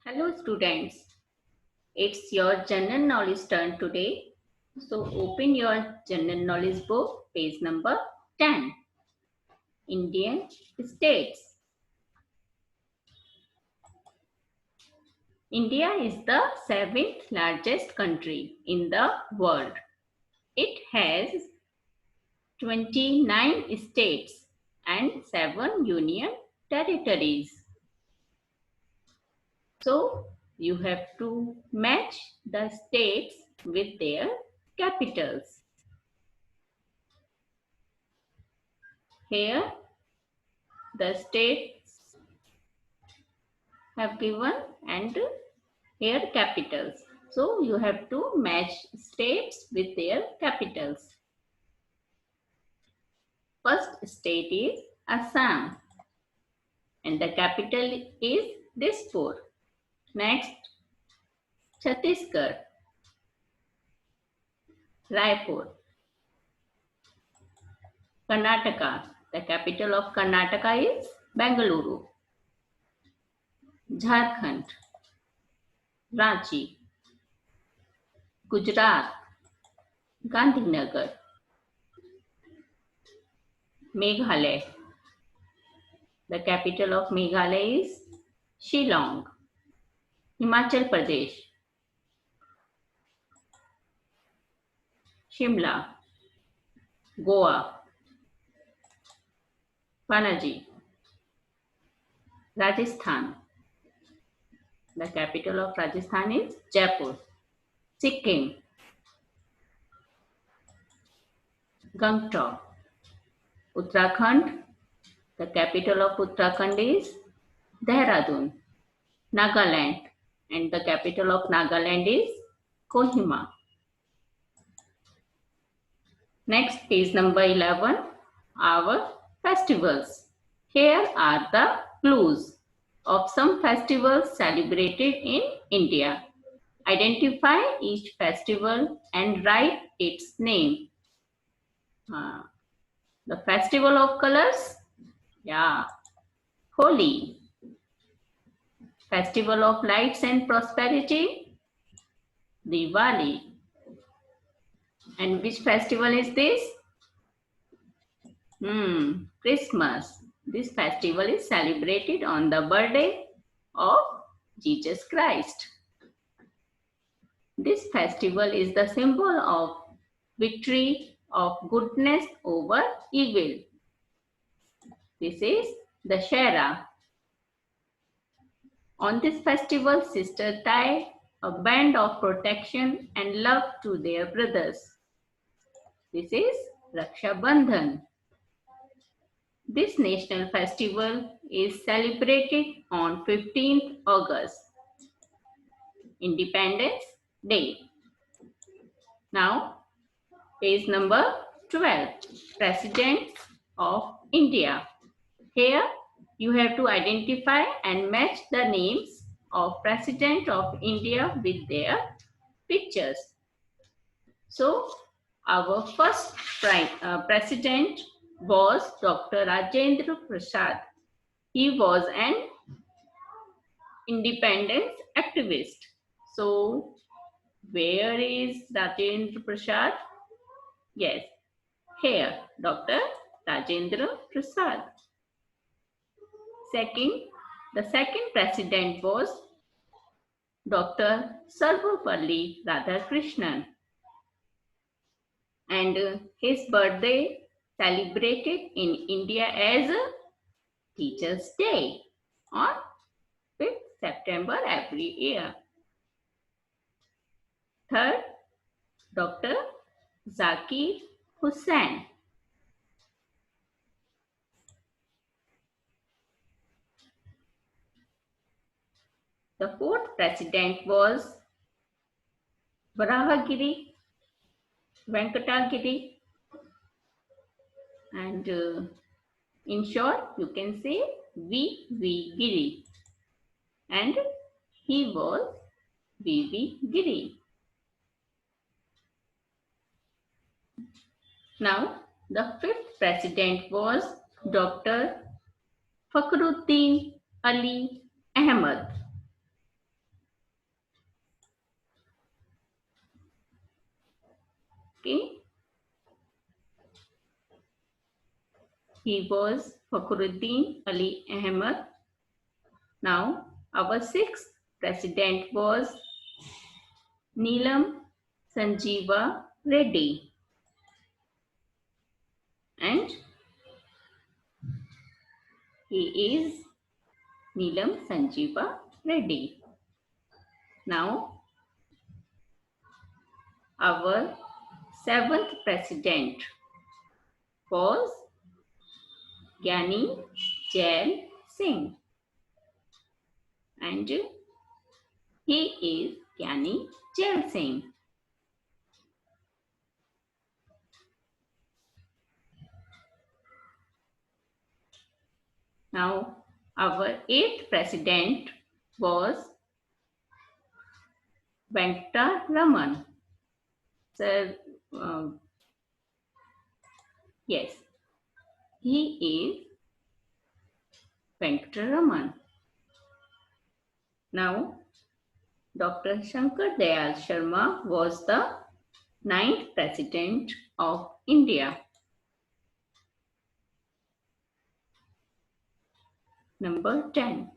Hello students, it's your general knowledge turn today. So open your general knowledge book, page number 10. Indian states. India is the seventh largest country in the world. It has 29 states and 7 union territories. So you have to match the states with their capitals. Here the states have given and here capitals. So you have to match states with their capitals. First state is Assam and the capital is Dispur. Next, Chhattisgarh, Raipur. Karnataka, the capital of Karnataka is Bengaluru. Jharkhand, Ranchi. Gujarat, Gandhinagar. Meghalaya, the capital of Meghalaya is Shillong. Himachal Pradesh, Shimla, Goa, Panaji, Rajasthan. The capital of Rajasthan is Jaipur. Sikkim, Gangtok. Uttarakhand. The capital of Uttarakhand is Dehradun. Nagaland. And the capital of Nagaland is Kohima. Next, page number 11. Our festivals. Here are the clues of some festivals celebrated in India. Identify each festival and write its name. The festival of colors? Yeah. Holi. Festival of lights and prosperity? Diwali. And which festival is this? Christmas. This festival is celebrated on the birthday of Jesus Christ. This festival is the symbol of victory of goodness over evil. This is Dussehra. On this festival, sisters tie a band of protection and love to their brothers. This is Raksha Bandhan. This national festival is celebrated on 15th August, Independence Day. Now, page number 12, Presidents of India. Here, you have to identify and match the names of President of India with their pictures. So, our first president was Dr. Rajendra Prasad. He was an independence activist. So, where is Rajendra Prasad? Yes, here, Dr. Rajendra Prasad. The second president was Dr. Sarvepalli Radhakrishnan. And his birthday celebrated in India as Teachers' Day on 5th September every year. Third, Dr. Zakir Hussain. The fourth president was Varahagiri Venkatagiri, and in short you can say V.V. Giri, and he was V.V. Giri. Now the fifth president was Dr. Fakhruddin Ali Ahmad. Okay. He was Fakhruddin Ali Ahmed. Now, our sixth president was Neelam Sanjeeva Reddy. And he is Neelam Sanjeeva Reddy. Now, our seventh president was Gyani Jail Singh. And he is Gyani Jail Singh. Now, our eighth president was Venkataraman. Sir, yes, he is Venkataraman. Now, Dr. Shankar Dayal Sharma was the ninth president of India. Number 10,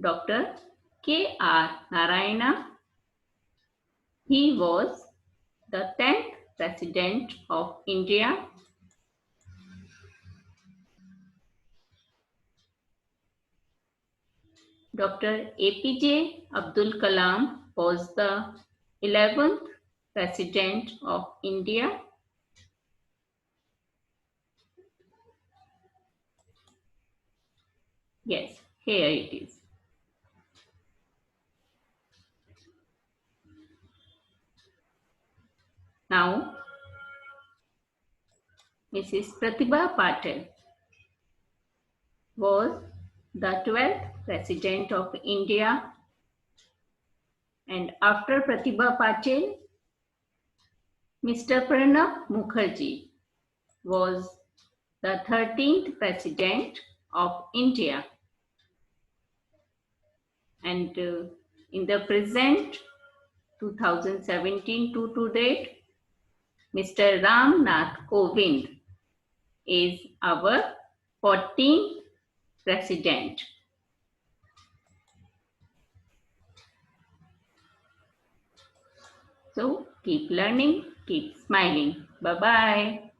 Dr. K.R. Narayana. He was the 10th president of India. Dr. APJ Abdul Kalam was the 11th president of India. Yes, here it is. Now, Mrs. Pratibha Patil was the 12th president of India, and after Pratibha Patil, Mr. Pranab Mukherjee was the 13th president of India. And in the present 2017 to date, Mr. Ram Nath Kovind is our 14th president. So keep learning, keep smiling. Bye-bye.